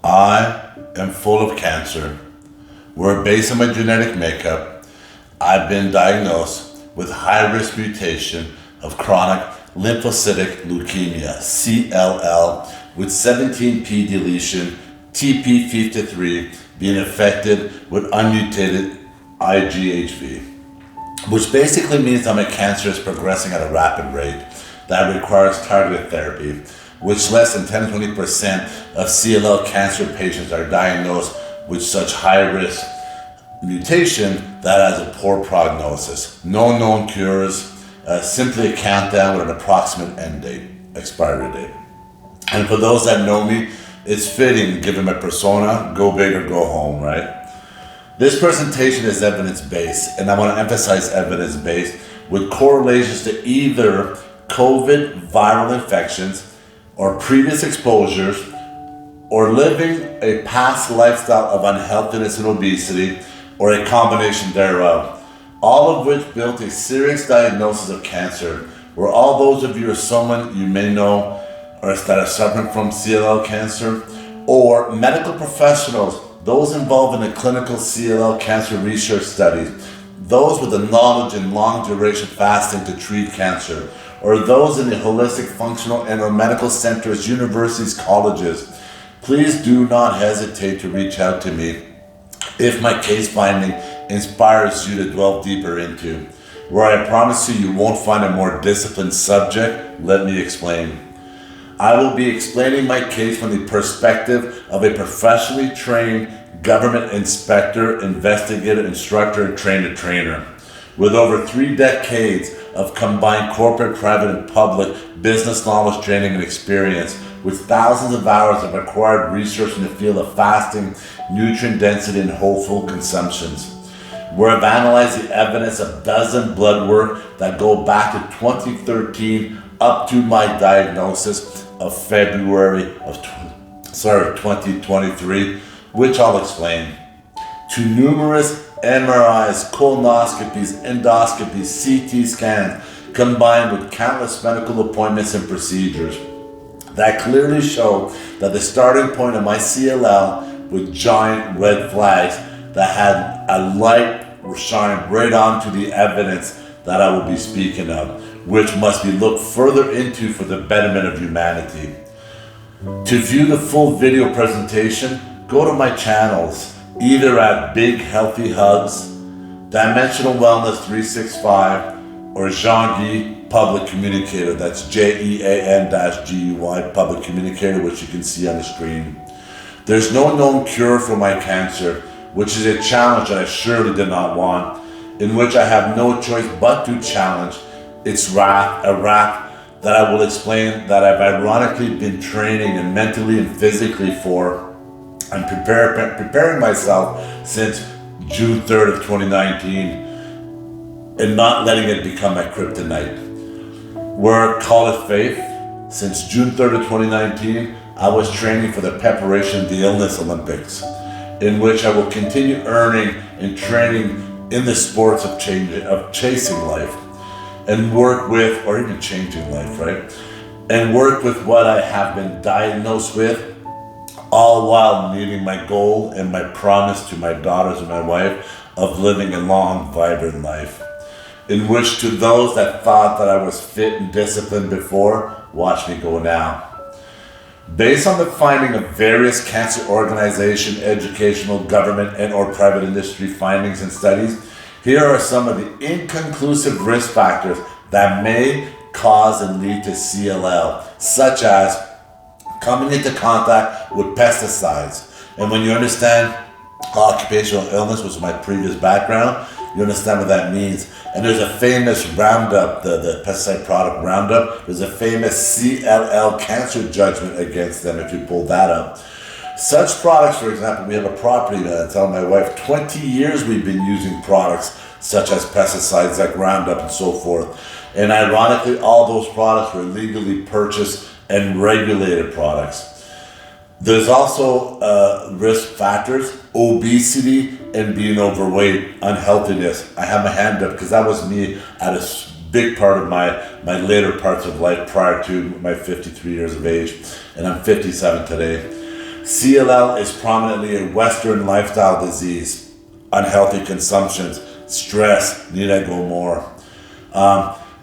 I am full of cancer, where based on my genetic makeup, I've been diagnosed with high-risk mutation of chronic lymphocytic leukemia, CLL, with 17p deletion, TP53 being affected with unmutated IGHV, which basically means that my cancer is progressing at a rapid rate that requires targeted therapy, which less than 10 to 20% of CLL cancer patients are diagnosed with such high-risk mutation that has a poor prognosis. No known cures, simply a countdown with an approximate end date, expiry date. And for those that know me, it's fitting given my persona, go big or go home, right? This presentation is evidence-based, and I want to emphasize evidence-based with correlations to either COVID viral infections or previous exposures or living a past lifestyle of unhealthiness and obesity or a combination thereof, all of which built a serious diagnosis of cancer, where all those of you or someone you may know or that are suffering from CLL cancer, or medical professionals, those involved in the clinical CLL cancer research studies, those with the knowledge and long duration fasting to treat cancer, or those in the holistic, functional, and or medical centers, universities, colleges, please do not hesitate to reach out to me if my case finding inspires you to delve deeper into, where I promise you won't find a more disciplined subject. Let me explain. I will be explaining my case from the perspective of a professionally trained government inspector, investigator, instructor, and trainer, with over 3 decades of combined corporate, private, and public business knowledge, training, and experience, with thousands of hours of acquired research in the field of fasting, nutrient density, and whole food consumptions, where I've analyzed the evidence of dozen blood work that go back to 2013 up to my diagnosis of February of 2023, which I'll explain, to numerous MRIs, colonoscopies, endoscopies, CT scans, combined with countless medical appointments and procedures that clearly show that the starting point of my CLL with giant red flags that had a light shine right onto the evidence that I will be speaking of, which must be looked further into for the betterment of humanity. To view the full video presentation, go to my channels, either at Big Healthy Hugs, Dimensional Wellness 365, or Jean-Guy Public Communicator. That's JEAN-GUY Public Communicator, which you can see on the screen. There's no known cure for my cancer, which is a challenge that I surely did not want, in which I have no choice but to challenge its wrath, a wrath that I will explain that I've ironically been training and mentally and physically for and preparing myself since June 3rd of 2019, and not letting it become my kryptonite. Where call it faith, since June 3rd of 2019, I was training for the preparation of the Illness Olympics, in which I will continue earning and training in the sports of chasing life, and work with, or even changing life, right? And work with what I have been diagnosed with, all while meeting my goal and my promise to my daughters and my wife of living a long, vibrant life. In which, to those that thought that I was fit and disciplined before, watch me go now. Based on the finding of various cancer organization, educational, government, and or private industry findings and studies, here are some of the inconclusive risk factors that may cause and lead to CLL, such as coming into contact with pesticides. And when you understand occupational illness, which is my previous background, you understand what that means. And there's a famous Roundup, the pesticide product Roundup, there's a famous CLL cancer judgment against them if you pull that up. Such products, for example, we have a property that I tell my wife, 20 years we've been using products such as pesticides like Roundup and so forth. And ironically, all those products were legally purchased and regulated products. There's also risk factors, obesity and being overweight, unhealthiness. I have my hand up because that was me at a big part of my later parts of life prior to my 53 years of age, and I'm 57 today. CLL is prominently a Western lifestyle disease. Unhealthy consumptions, stress, need I go more?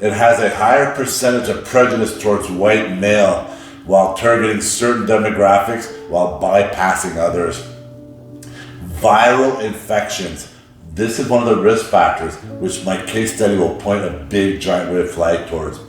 It has a higher percentage of prejudice towards white male while targeting certain demographics while bypassing others. Viral infections. This is one of the risk factors which my case study will point a big giant red flag towards.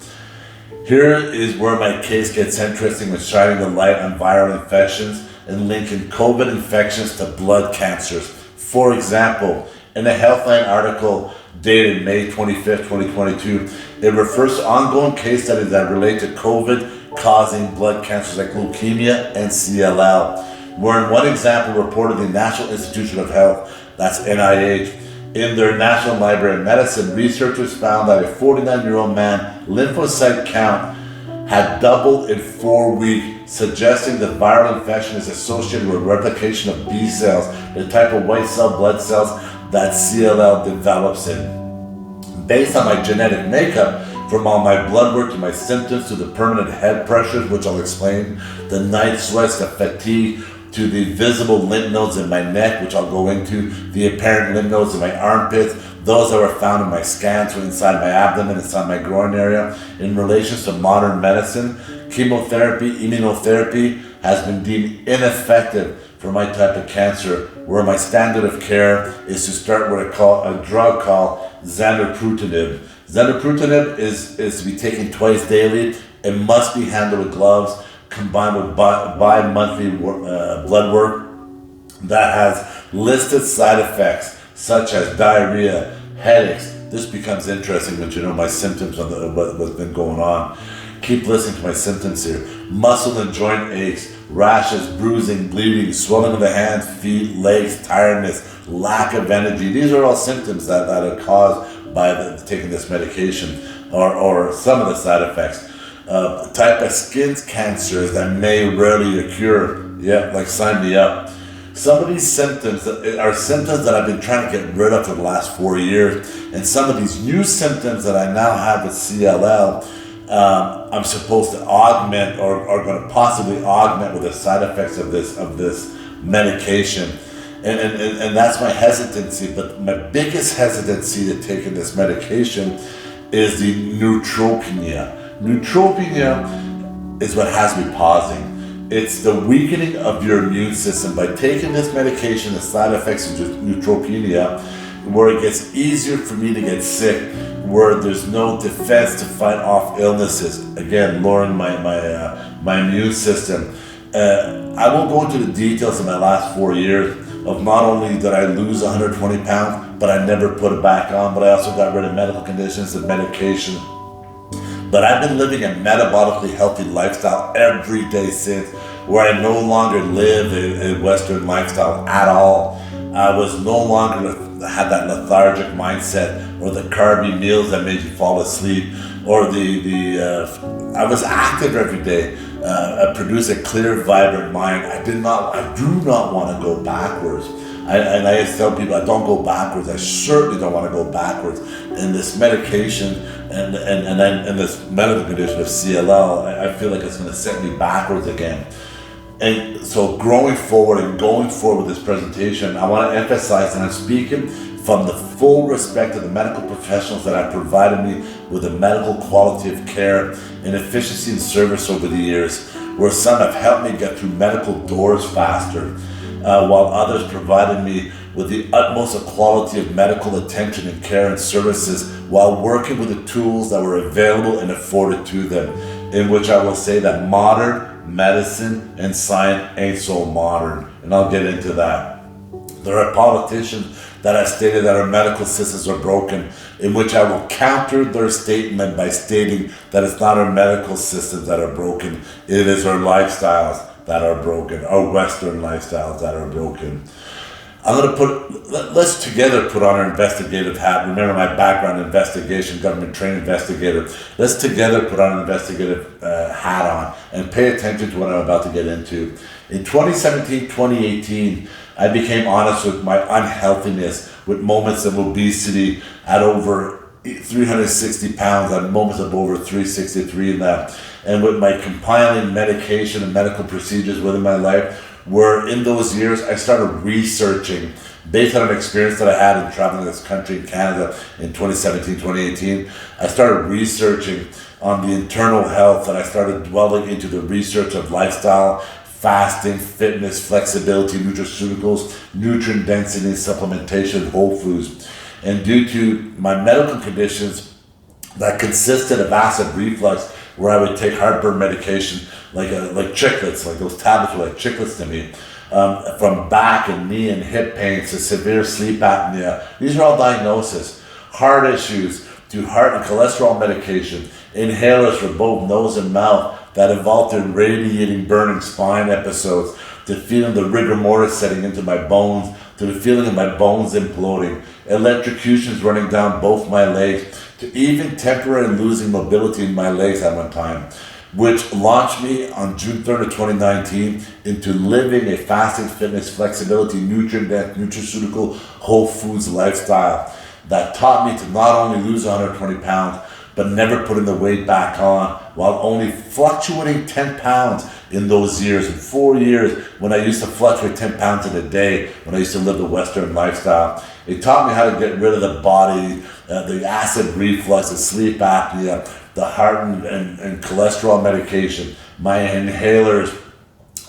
Here is where my case gets interesting with shining the light on viral infections and linking COVID infections to blood cancers. For example, in a Healthline article dated May 25th, 2022, it refers to ongoing case studies that relate to COVID causing blood cancers like leukemia and CLL, where in one example reported the National Institute of Health, that's NIH, in their National Library of Medicine, researchers found that a 49-year-old man lymphocyte count had doubled in 4 weeks, suggesting that viral infection is associated with replication of B cells, the type of white cell blood cells that CLL develops in. Based on my genetic makeup, from all my blood work to my symptoms to the permanent head pressures, which I'll explain, the night sweats, the fatigue, to the visible lymph nodes in my neck, which I'll go into, the apparent lymph nodes in my armpits, those that were found in my scans, so inside my abdomen, inside my groin area. In relation to modern medicine, chemotherapy, immunotherapy has been deemed ineffective for my type of cancer, where my standard of care is to start with a drug called zanubrutinib. Zanubrutinib is to be taken twice daily. It must be handled with gloves, combined with bi-monthly blood work that has listed side effects such as diarrhea, headaches. This becomes interesting when you know my symptoms of what's been going on. Keep listening to my symptoms here. Muscle and joint aches, rashes, bruising, bleeding, swelling of the hands, feet, legs, tiredness, lack of energy. These are all symptoms that are caused by taking this medication or some of the side effects. Type of skin cancers that may rarely occur. Yeah, like sign me up. Some of these symptoms are symptoms that I've been trying to get rid of for the last 4 years, and some of these new symptoms that I now have with CLL, I'm supposed to augment or going to possibly augment with the side effects of this medication. And that's my hesitancy. But my biggest hesitancy to taking this medication is the neutropenia. Neutropenia is what has me pausing. It's the weakening of your immune system. By taking this medication, the side effects of neutropenia, where it gets easier for me to get sick, where there's no defense to fight off illnesses. Again, lowering my immune system. I won't go into the details of my last 4 years of not only did I lose 120 pounds, but I never put it back on, but I also got rid of medical conditions and medication. But I've been living a metabolically healthy lifestyle every day since, where I no longer live a Western lifestyle at all. I was no longer had that lethargic mindset or the carby meals that made you fall asleep, or I was active every day. I produced a clear, vibrant mind. I do not want to go backwards. And I tell people I don't go backwards. I certainly don't want to go backwards. And this medication and this medical condition of CLL, I feel like it's going to set me backwards again. And so going forward with this presentation, I want to emphasize that I'm speaking from the full respect of the medical professionals that have provided me with a medical quality of care and efficiency in service over the years, where some have helped me get through medical doors faster, while others provided me with the utmost quality of medical attention and care and services while working with the tools that were available and afforded to them, in which I will say that modern medicine and science ain't so modern, and I'll get into that. There are politicians that have stated that our medical systems are broken, in which I will counter their statement by stating that it's not our medical systems that are broken, it is our lifestyles that are broken, our Western lifestyles that are broken. Let's together put on our investigative hat. Remember my background, investigation, government trained investigator. Let's together put on an investigative hat on and pay attention to what I'm about to get into. In 2017, 2018, I became honest with my unhealthiness, with moments of obesity at over 360 pounds, at moments of over 363 in that, and with my compiling medication and medical procedures within my life, where in those years I started researching based on an experience that I had in traveling this country in Canada in 2017, 2018. I started researching on the internal health, and I started dwelling into the research of lifestyle, fasting, fitness, flexibility, nutraceuticals, nutrient density, supplementation, whole foods. And due to my medical conditions that consisted of acid reflux, where I would take heartburn medication like chiclets, like those tablets were like chiclets to me, from back and knee and hip pains to severe sleep apnea. These are all diagnoses. Heart issues to heart and cholesterol medication, inhalers for both nose and mouth that evolved in radiating, burning spine episodes, to feeling the rigor mortis setting into my bones, to the feeling of my bones imploding, electrocutions running down both my legs, to even temporarily losing mobility in my legs at one time, which launched me on June 3rd of 2019 into living a fasting, fitness, flexibility, nutrient-dense, nutraceutical, whole foods lifestyle that taught me to not only lose 120 pounds, but never putting the weight back on, while only fluctuating 10 pounds in those years. In 4 years, when I used to fluctuate 10 pounds in a day, when I used to live the Western lifestyle, it taught me how to get rid of the body, the acid reflux, the sleep apnea, the heart and cholesterol medication, my inhalers,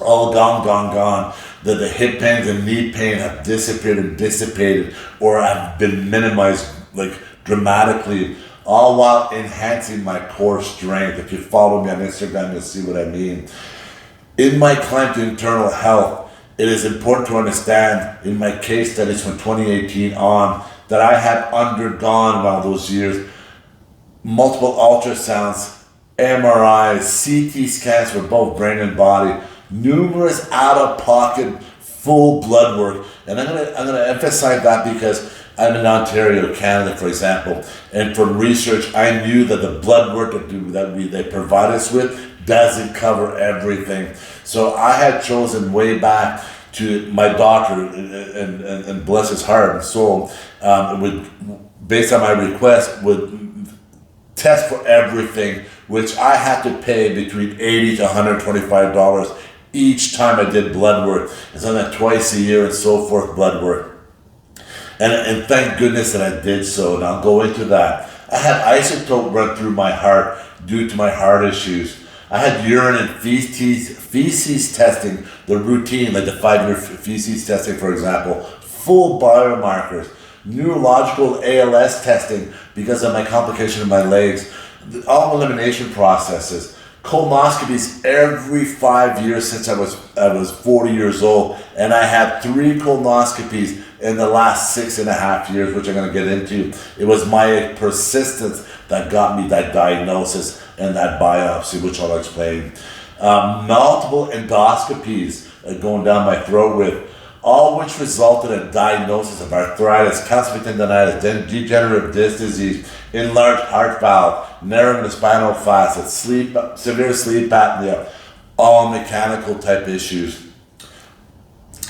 all gone. The hip pains and knee pain have dissipated or have been minimized like dramatically, all while enhancing my core strength. If you follow me on Instagram, you'll see what I mean. In my climb to internal health, it is important to understand in my case studies from 2018 on that I had undergone while those years multiple ultrasounds, MRIs, CT scans for both brain and body, numerous out-of-pocket full blood work. And I'm gonna emphasize that because I'm in Ontario, Canada, for example, and from research, I knew that the blood work that they provide us with doesn't cover everything. So I had chosen way back to my doctor, and bless his heart and soul, based on my request, would test for everything, which I had to pay between $80 to $125 each time I did blood work. It's on that twice a year and so forth blood work. And thank goodness that I did so, and I'll go into that. I had isotope run through my heart due to my heart issues. I had urine and feces testing, the routine, like the 5-year feces testing, for example, full biomarkers, neurological ALS testing because of my complication in my legs, all elimination processes, colonoscopies every 5 years since I was 40 years old, and I had 3 colonoscopies in the last 6.5 years, which I'm going to get into. It was my persistence that got me that diagnosis and that biopsy, which I'll explain. Multiple endoscopies going down my throat with, all which resulted in a diagnosis of arthritis, calcific tendonitis, degenerative disc disease, enlarged heart valve, narrowing the spinal facet, severe sleep apnea, all mechanical type issues.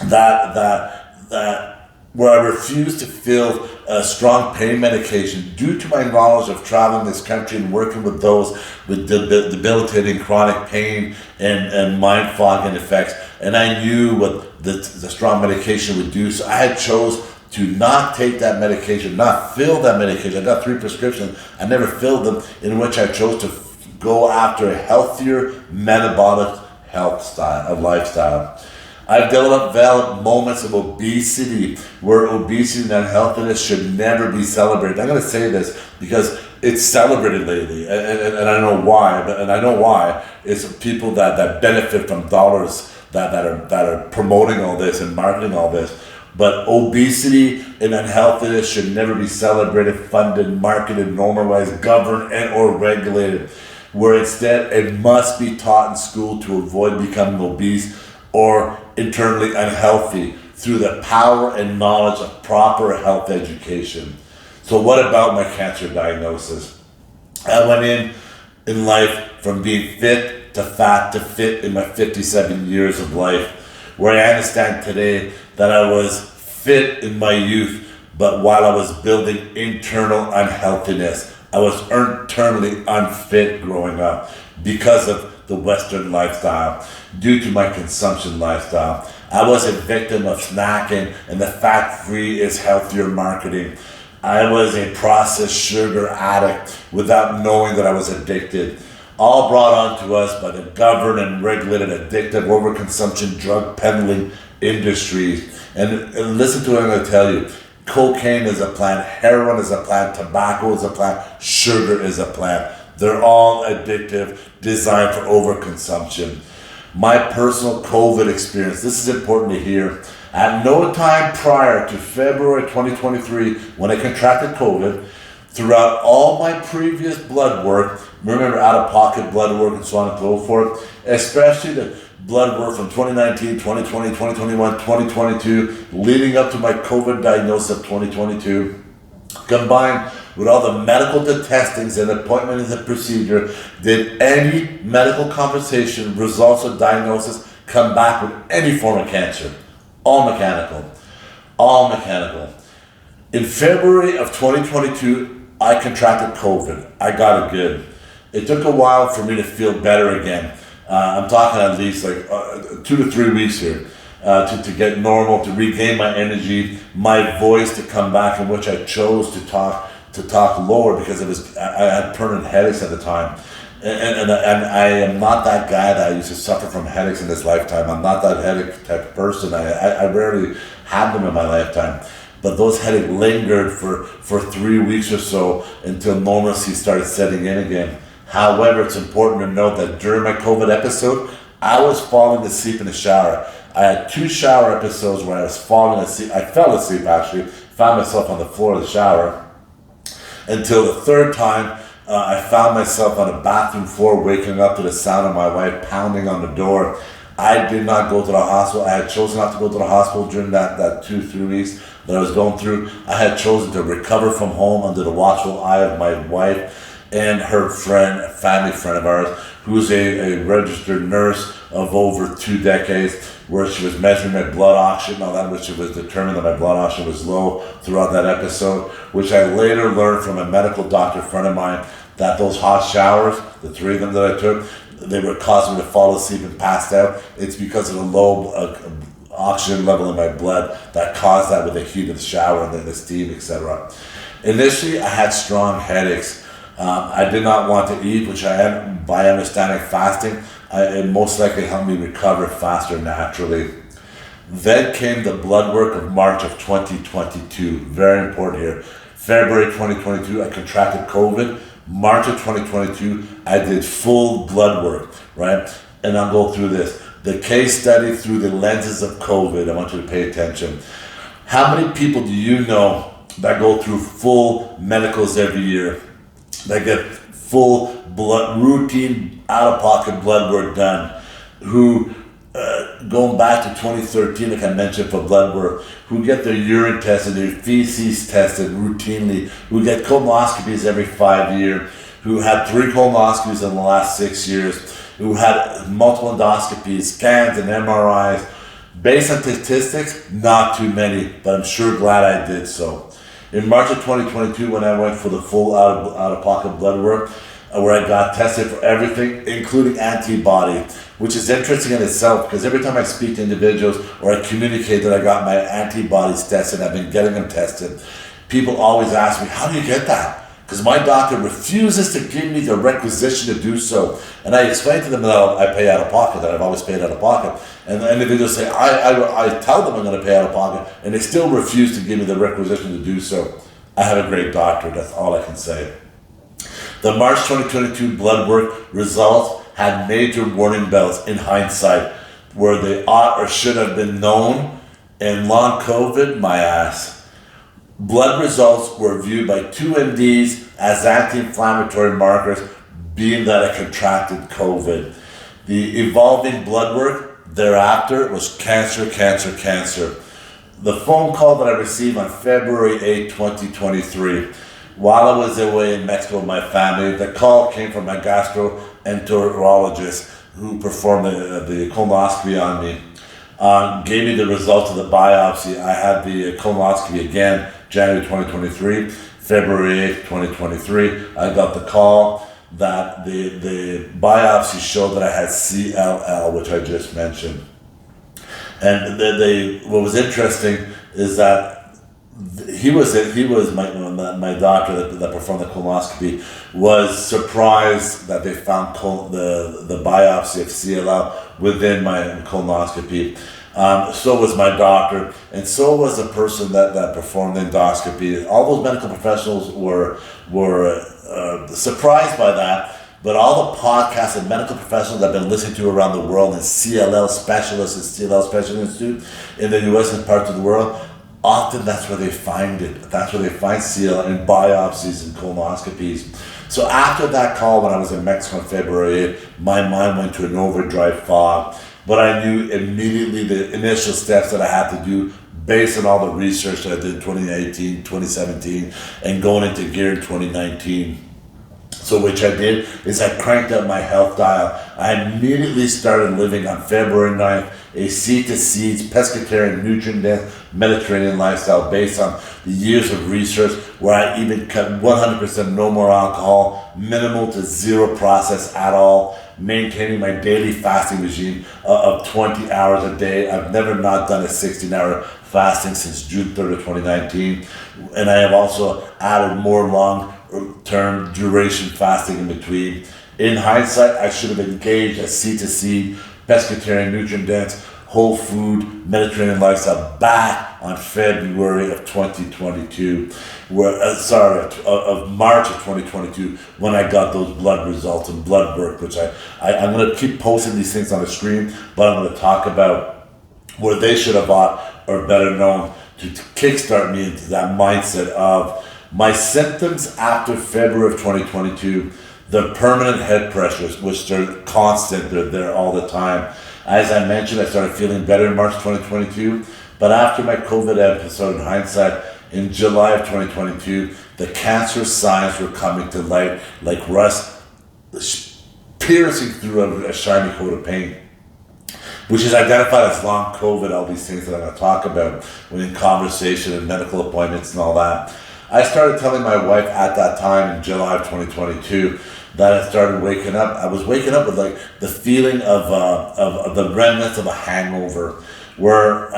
That where I refused to fill strong pain medication due to my knowledge of traveling this country and working with those with debilitating chronic pain and mind fogging effects. And I knew what the strong medication would do, so I had chose to not take that medication, not fill that medication. I got 3 prescriptions, I never filled them, in which I chose to go after a healthier metabolic lifestyle. I've developed moments of obesity where obesity and unhealthiness should never be celebrated. I'm going to say this because it's celebrated lately, and I know why. And I know why. It's people that benefit from dollars that are promoting all this and marketing all this. But obesity and unhealthiness should never be celebrated, funded, marketed, normalized, governed, and or regulated. Where instead it must be taught in school to avoid becoming obese or internally unhealthy through the power and knowledge of proper health education. So what about my cancer diagnosis? I went in life from being fit to fat to fit in my 57 years of life, where I understand today that I was fit in my youth, but while I was building internal unhealthiness, I was internally unfit growing up because of the Western lifestyle, due to my consumption lifestyle. I was a victim of snacking and the fat-free is healthier marketing. I was a processed sugar addict without knowing that I was addicted. All brought on to us by the governed and regulated addictive overconsumption drug peddling industries. And listen to what I'm going to tell you. Cocaine is a plant, heroin is a plant, tobacco is a plant, sugar is a plant. They're all addictive, designed for overconsumption. My personal COVID experience, this is important to hear. At no time prior to February 2023, when I contracted COVID, throughout all my previous blood work, remember out-of-pocket blood work and so on and so forth, especially the blood work from 2019, 2020, 2021, 2022, leading up to my COVID diagnosis of 2022, combined with all the medical testings and appointments and procedure, did any medical conversation, results of diagnosis come back with any form of cancer? All mechanical. All mechanical. In February of 2022, I contracted COVID. I got it good. It took a while for me to feel better again. I'm talking at least like 2 to 3 weeks here to get normal, to regain my energy, my voice to come back, in which I chose to talk lower because I had permanent headaches at the time. And I am not that guy that I used to suffer from headaches in this lifetime. I'm not that headache type of person. I rarely had them in my lifetime. But those headaches lingered for 3 weeks or so until normalcy started setting in again. However, it's important to note that during my COVID episode, I was falling asleep in the shower. I had 2 shower episodes where I was falling asleep. I fell asleep actually, found myself on the floor of the shower. Until the third time, I found myself on a bathroom floor waking up to the sound of my wife pounding on the door. I did not go to the hospital. I had chosen not to go to the hospital during that 2-3 weeks that I was going through. I had chosen to recover from home under the watchful eye of my wife and her friend, a family friend of ours, who's a registered nurse of over 2 decades, where she was measuring my blood oxygen and all that, which she was determined that my blood oxygen was low throughout that episode, which I later learned from a medical doctor friend of mine that those hot showers, the 3 of them that I took, they were causing me to fall asleep and passed out. It's because of the low oxygen level in my blood that caused that with the heat of the shower and then the steam, etc. Initially, I had strong headaches. I did not want to eat, which I had, by understanding fasting, it most likely helped me recover faster naturally. Then came the blood work of March of 2022. Very important here. February 2022, I contracted COVID. March of 2022, I did full blood work, right? And I'll go through this. The case study through the lenses of COVID. I want you to pay attention. How many people do you know that go through full medicals every year? That get full blood, routine, out-of-pocket blood work done, who, going back to 2013, like I mentioned, for blood work, who get their urine tested, their feces tested routinely, who get colonoscopies every 5 years, who had 3 colonoscopies in the last 6 years, who had multiple endoscopies, scans, and MRIs. Based on statistics, not too many, but I'm sure glad I did so. In March of 2022, when I went for the full out-of-pocket blood work, where I got tested for everything, including antibody, which is interesting in itself because every time I speak to individuals or I communicate that I got my antibodies tested, I've been getting them tested, people always ask me, how do you get that? Because my doctor refuses to give me the requisition to do so. And I explain to them that I pay out of pocket, that I've always paid out of pocket. And the individuals say, I tell them I'm going to pay out of pocket, and they still refuse to give me the requisition to do so. I have a great doctor, that's all I can say. The March 2022 blood work results had major warning bells in hindsight, where they ought or should have been known, and long COVID, my ass. Blood results were viewed by 2 MDs as anti-inflammatory markers, being that I contracted COVID. The evolving blood work thereafter was cancer, cancer, cancer. The phone call that I received on February 8, 2023, while I was away in Mexico with my family, the call came from my gastroenterologist who performed the colonoscopy on me. Gave me the results of the biopsy. I had the colonoscopy again, January 2023, February 8th, 2023. I got the call that the biopsy showed that I had CLL, which I just mentioned. And what was interesting is that he was my doctor that performed the colonoscopy was surprised that they found the biopsy of CLL within my colonoscopy. So was my doctor, and so was the person that performed the endoscopy. All those medical professionals were surprised by that. But all the podcasts and medical professionals I've been listening to around the world, and CLL specialists and CLL Specialist Institute in the U.S. and parts of the world, often that's where they find it. That's where they find CLL in biopsies and colonoscopies. So after that call, when I was in Mexico on February 8th, my mind went to an overdrive fog. But I knew immediately the initial steps that I had to do based on all the research that I did in 2018, 2017, and going into gear in 2019. So which I did is I cranked up my health dial. I immediately started living on February 9th a seed to seeds, pescatarian, nutrient-dense Mediterranean lifestyle based on the years of research where I even cut 100% no more alcohol, minimal to zero process at all, maintaining my daily fasting regime of 20 hours a day. I've never not done a 16-hour fasting since June 3rd of 2019. And I have also added more long-term duration fasting in between. In hindsight, I should have engaged a seed to seed, pescatarian, nutrient-dense, whole food, Mediterranean lifestyle back on February of 2022, of March of 2022, when I got those blood results and blood work, which I'm going to keep posting these things on the screen, but I'm going to talk about where they should have bought, or better known, to kickstart me into that mindset of my symptoms after February of 2022, the permanent head pressures, which they're constant, they're there all the time. As I mentioned, I started feeling better in March 2022, but after my COVID episode, in hindsight, in July of 2022, the cancer signs were coming to light like rust piercing through a shiny coat of paint, which is identified as long COVID, all these things that I'm going to talk about when in conversation and medical appointments and all that. I started telling my wife at that time in July of 2022 that I started waking up. I was waking up with like the feeling of the remnants of a hangover, where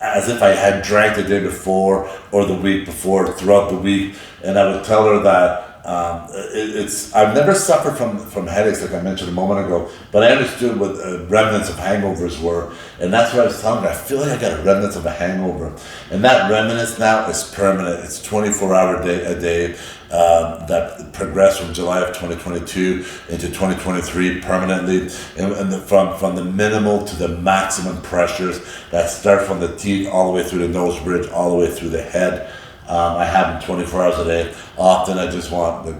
as if I had drank the day before or the week before, throughout the week, and I would tell her that I've never suffered from headaches like I mentioned a moment ago, but I understood what remnants of hangovers were, and that's what I was telling her. I feel like I got remnants of a hangover, and that remnants now is permanent. It's 24-hour a day that progressed from July of 2022 into 2023 permanently, and from the minimal to the maximum pressures that start from the teeth all the way through the nose bridge, all the way through the head. I have them 24 hours a day. Often I just want to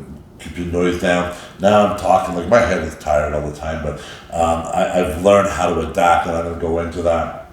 keep the noise down. Now I'm talking, like my head is tired all the time, but I've learned how to adapt, and I'm going to go into that.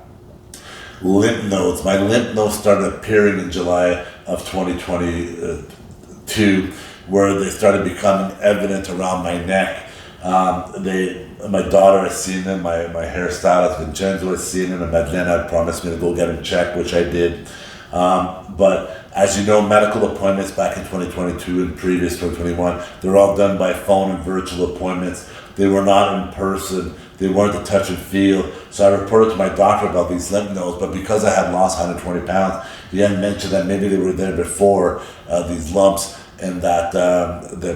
Lymph nodes. My lymph nodes started appearing in July of 2022, where they started becoming evident around my neck. My daughter has seen them, my hairstylist Vincenzo has seen them, and Madeleine had promised me to go get them checked, which I did. But as you know, medical appointments back in 2022 and previous 2021, they're all done by phone and virtual appointments. They were not in person. They weren't the touch and feel. So I reported to my doctor about these lymph nodes, but because I had lost 120 pounds, he had mentioned that maybe they were there before, these lumps, and that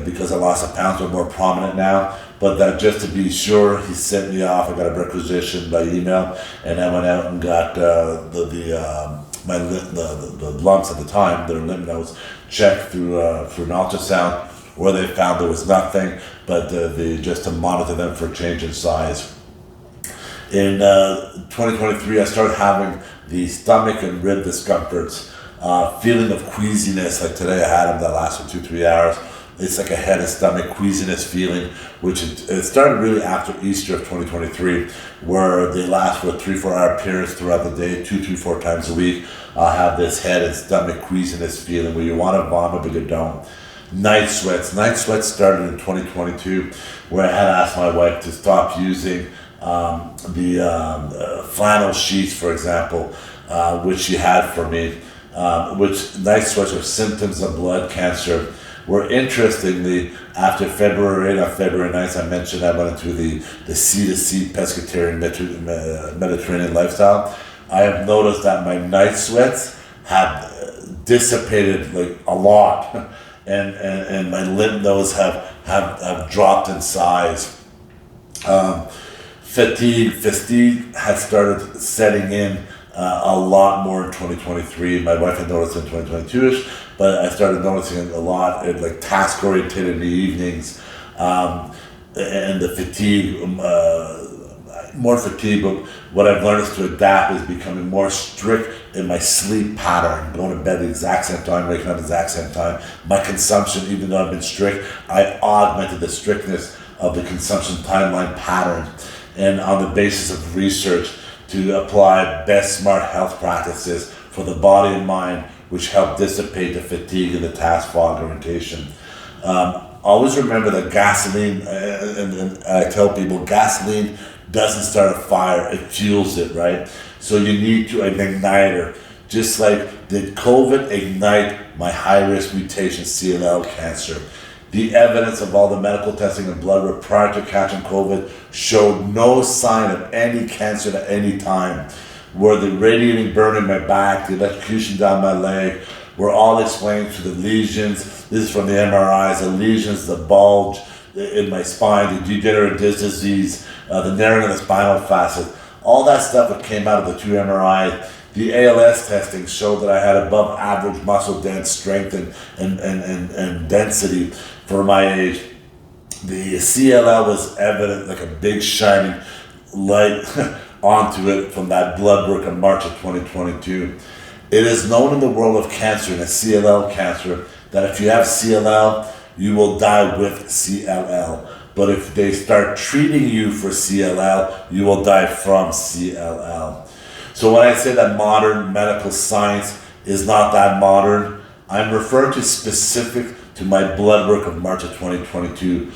because I lost a pound, they're more prominent now. But that just to be sure, he sent me off. I got a requisition by email, and I went out and got the lumps at the time, their lymph nodes, checked through an ultrasound, where they found there was nothing, but just to monitor them for change in size. In 2023, I started having the stomach and rib discomforts, feeling of queasiness. Like today, I had them that lasted 2-3 hours. It's like a head and stomach queasiness feeling, which it started really after Easter of 2023, where they last for a 3-4 hour periods throughout the day, 2-4 times a week. I'll have this head and stomach queasiness feeling where you want to vomit but you don't. Night sweats. Night sweats started in 2022, where I had asked my wife to stop using the flannel sheets, for example, which she had for me, which night sweats are symptoms of blood cancer. Where interestingly, After February 8th, on February 9th, I mentioned I went into the sea-to-sea pescatarian Mediterranean lifestyle. I have noticed that my night sweats have dissipated like a lot, and my lymph nodes have dropped in size. Fatigue has started setting in a lot more in 2023. My wife had noticed in 2022ish, but I started noticing it a lot, like task oriented in the evenings, and the fatigue, more fatigue. But what I've learned is to adapt is becoming more strict in my sleep pattern, going to bed at the exact same time, waking up at the exact same time. My consumption, even though I've been strict, I augmented the strictness of the consumption timeline pattern, and on the basis of research to apply best smart health practices for the body and mind, which help dissipate the fatigue and the task fog orientation. Always remember that gasoline, and I tell people, gasoline doesn't start a fire, it fuels it, right? So you need to an igniter. Just like did COVID ignite my high-risk mutation CLL cancer? The evidence of all the medical testing and blood work prior to catching COVID showed no sign of any cancer at any time. Where the radiating burn in my back, the electrocution down my leg, were all explained through the lesions. This is from the MRIs, the lesions, the bulge in my spine, the degenerative disc disease, the narrowing of the spinal facet. All that stuff that came out of the 2 MRIs. The ALS testing showed that I had above average muscle dense strength and density for my age. The CLL was evident like a big shining light onto it from that blood work in March of 2022. It is known in the world of cancer, and a CLL cancer, that if you have CLL, you will die with CLL. But if they start treating you for CLL, you will die from CLL. So when I say that modern medical science is not that modern, I'm referring to specific to my blood work of March of 2022,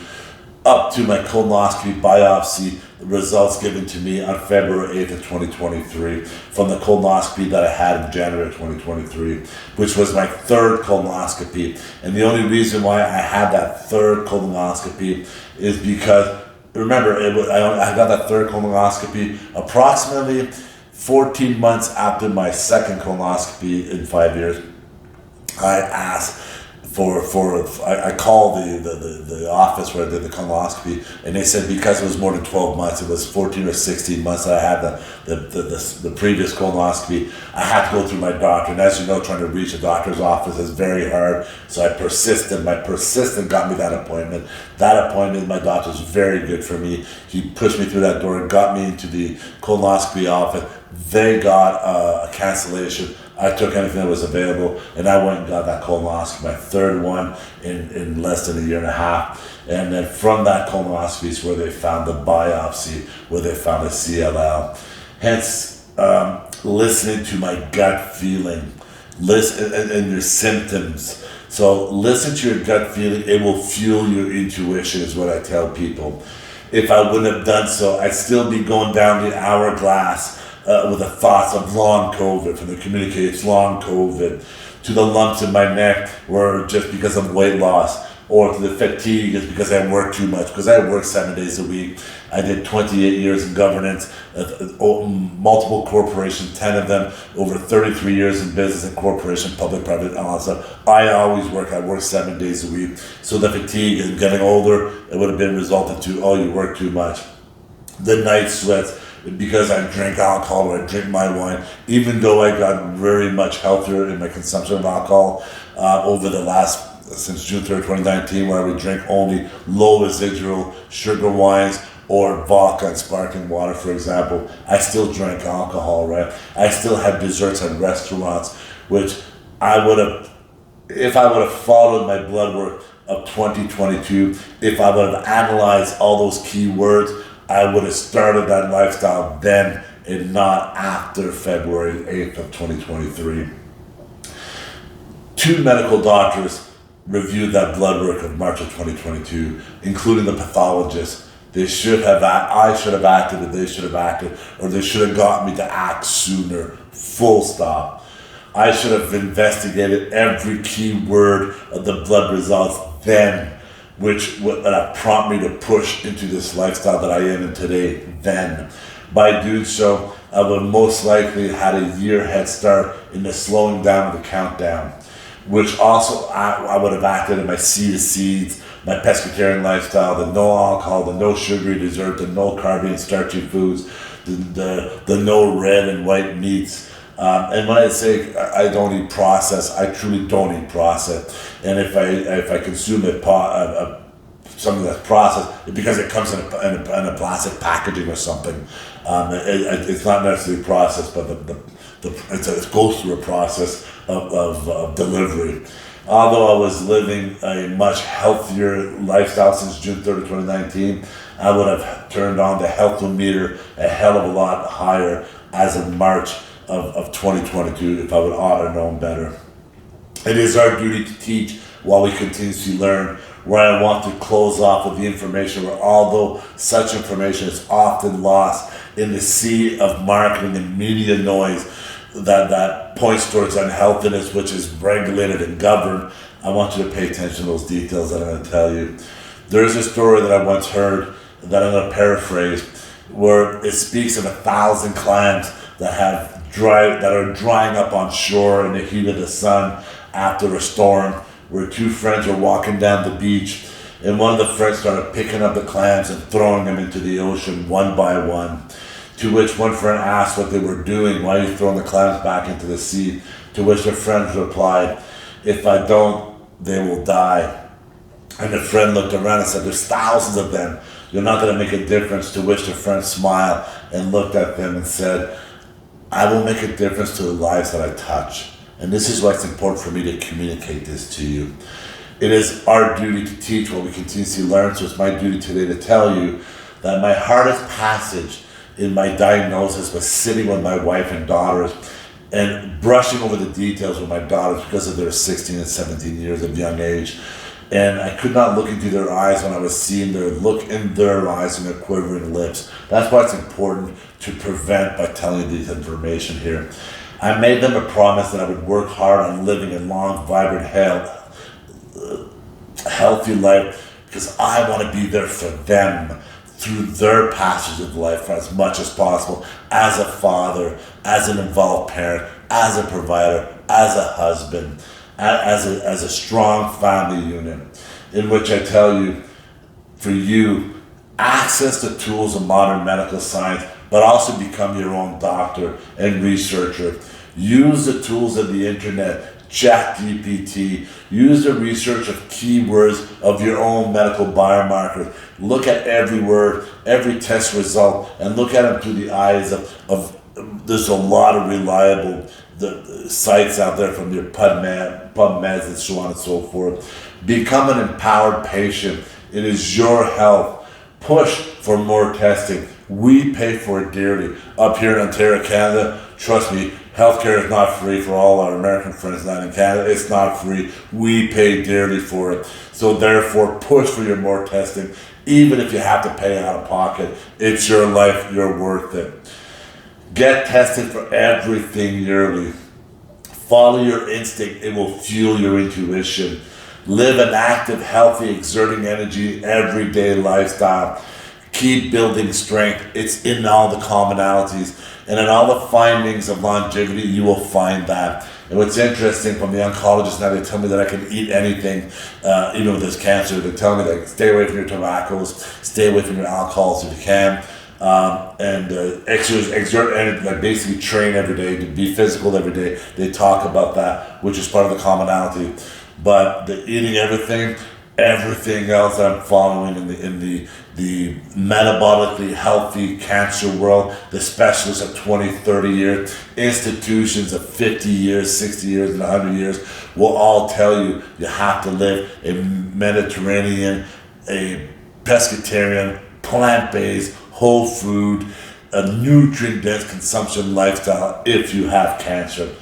up to my colonoscopy biopsy results given to me on February 8th of 2023 from the colonoscopy that I had in January of 2023, which was my third colonoscopy. And the only reason why I had that third colonoscopy is because, remember, I got that third colonoscopy approximately 14 months after my second colonoscopy in 5 years. I asked I called the office where I did the colonoscopy, and they said because it was more than 12 months, it was 14 or 16 months that I had the previous colonoscopy, I had to go through my doctor. And as you know, trying to reach a doctor's office is very hard. So I persisted. My persistence got me that appointment. That appointment, my doctor was very good for me. He pushed me through that door and got me into the colonoscopy office. They got a cancellation. I took anything that was available, and I went and got that colonoscopy, my third one in less than a year and a half. And then from that colonoscopy is where they found the biopsy, where they found the CLL. Hence, listening to my gut feeling, listen and your symptoms. So listen to your gut feeling. It will fuel your intuition, is what I tell people. If I wouldn't have done so, I'd still be going down the hourglass with the thoughts of long COVID, from the communicates long COVID, to the lumps in my neck were just because of weight loss, or to the fatigue is because I work too much, because I work 7 days a week. I did 28 years in governance, multiple corporations, 10 of them, over 33 years in business and corporation, public, private, and all that stuff. I always work. I work 7 days a week. So the fatigue and getting older, it would have been resulted to, oh, you work too much. The night sweats, because I drink alcohol or I drink my wine, even though I got very much healthier in my consumption of alcohol over the since June 3rd, 2019, where I would drink only low residual sugar wines or vodka and sparkling water, for example. I still drank alcohol, right? I still had desserts at restaurants, which I would have, if I would have followed my blood work of 2022, if I would have analyzed all those key words, I would have started that lifestyle then and not after February 8th of 2023. 2 medical doctors reviewed that blood work of March of 2022, including the pathologist. I should have acted, or they should have acted, or they should have got me to act sooner, full stop. I should have investigated every key word of the blood results then, which would prompt me to push into this lifestyle that I am in today then. By doing so, I would most likely had a year head start in the slowing down of the countdown, which also I would have acted in my C to C's, my pescatarian lifestyle, the no alcohol, the no sugary dessert, the no carby and starchy foods, the no red and white meats. And when I say I don't eat processed, I truly don't eat processed. And if I consume something that's processed, it's because it comes in a plastic packaging or something. It's not necessarily processed, but it goes through a process of delivery. Although I was living a much healthier lifestyle since June 30, 2019, I would have turned on the healthometer a hell of a lot higher as of March of 2022 if I would ought have known better. It is our duty to teach while we continuously learn, where I want to close off with the information where although such information is often lost in the sea of marketing and media noise that points towards unhealthiness, which is regulated and governed, I want you to pay attention to those details that I'm going to tell you. There's a story that I once heard that I'm going to paraphrase, where it speaks of 1,000 clams that are drying up on shore in the heat of the sun after a storm, where two friends were walking down the beach, and one of the friends started picking up the clams and throwing them into the ocean one by one. To which one friend asked what they were doing. Why are you throwing the clams back into the sea? To which the friend replied, if I don't, they will die. And the friend looked around and said, there's thousands of them. You're not going to make a difference. To which the friend smiled and looked at them and said, I will make a difference to the lives that I touch. And this is why it's important for me to communicate this to you. It is our duty to teach while we continuously learn. So it's my duty today to tell you that my hardest passage in my diagnosis was sitting with my wife and daughters and brushing over the details with my daughters because of their 16 and 17 years of young age. And I could not look into their eyes when I was seeing their look in their eyes and their quivering lips. That's why it's important to prevent by telling you this information here. I made them a promise that I would work hard on living a long, vibrant, healthy life, because I want to be there for them through their passage of life for as much as possible, as a father, as an involved parent, as a provider, as a husband, as a strong family unit, in which I tell you, for you, access the tools of modern medical science, but also become your own doctor and researcher. Use the tools of the internet, ChatGPT, use the research of keywords of your own medical biomarkers. Look at every word, every test result, and look at them through the eyes of there's a lot of reliable the sites out there from your PubMeds and so on and so forth. Become an empowered patient. It is your health. Push for more testing. We pay for it dearly. Up here in Ontario, Canada, trust me, healthcare is not free for all our American friends not in Canada. It's not free. We pay dearly for it. So therefore, push for your more testing. Even if you have to pay out of pocket, it's your life. You're worth it. Get tested for everything yearly. Follow your instinct. It will fuel your intuition. Live an active, healthy, exerting energy, everyday lifestyle. Keep building strength. It's in all the commonalities. And in all the findings of longevity, you will find that. And what's interesting from the oncologists now, they tell me that I can eat anything, even with this cancer. They tell me like, stay away from your tobaccos, stay away from your alcohols if you can. And exert energy, like basically train every day, to be physical every day. They talk about that, which is part of the commonality. But the eating everything else that I'm following in the metabolically healthy cancer world, the specialists of 20, 30 years, institutions of 50 years, 60 years, and 100 years will all tell you have to live a Mediterranean, a pescatarian, plant-based, whole food, a nutrient-dense consumption lifestyle if you have cancer.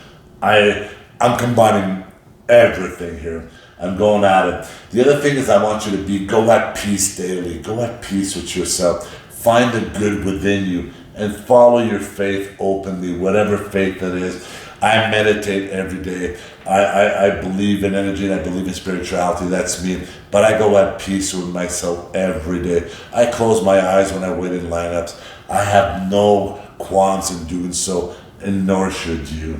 I'm combining everything here. I'm going at it. The other thing is I want you to go at peace daily. Go at peace with yourself. Find the good within you and follow your faith openly, whatever faith that is. I meditate every day. I believe in energy and I believe in spirituality. That's me. But I go at peace with myself every day. I close my eyes when I wait in lineups. I have no qualms in doing so, and nor should you.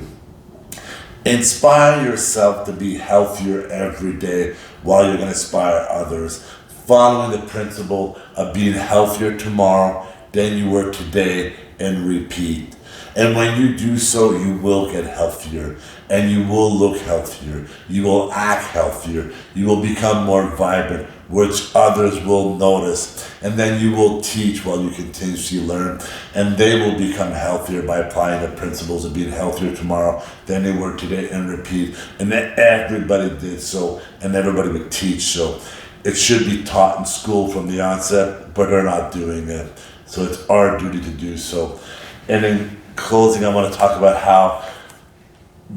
Inspire yourself to be healthier every day while you're going to inspire others, following the principle of being healthier tomorrow than you were today, and repeat. And when you do so, you will get healthier and you will look healthier. You will act healthier. You will become more vibrant, which others will notice. And then you will teach while you continuously learn. And they will become healthier by applying the principles of being healthier tomorrow than they were today, and repeat. And then everybody did so, and everybody would teach so. It should be taught in school from the onset, but they're not doing it. So it's our duty to do so. And in closing, I want to talk about how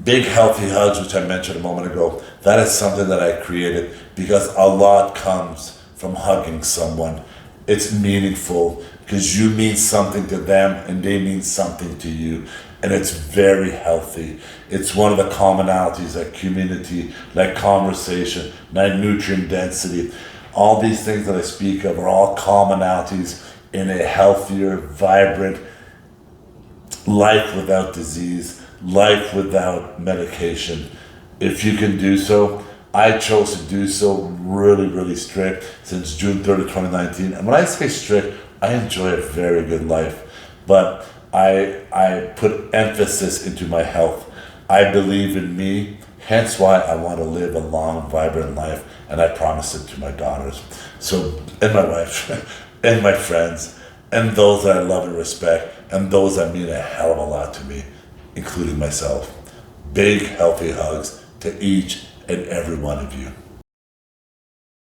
big healthy hugs, which I mentioned a moment ago, that is something that I created because a lot comes from hugging someone. It's meaningful because you mean something to them and they mean something to you. And it's very healthy. It's one of the commonalities like community, like conversation, like nutrient density. All these things that I speak of are all commonalities in a healthier, vibrant life without disease, life without medication. If you can do so, I chose to do so really, really strict since June 3rd of 2019. And when I say strict, I enjoy a very good life, but I put emphasis into my health. I believe in me, hence why I want to live a long, vibrant life, and I promise it to my daughters. So, and my wife, and my friends, and those that I love and respect, and those that mean a hell of a lot to me, including myself. Big, healthy hugs to each and every one of you.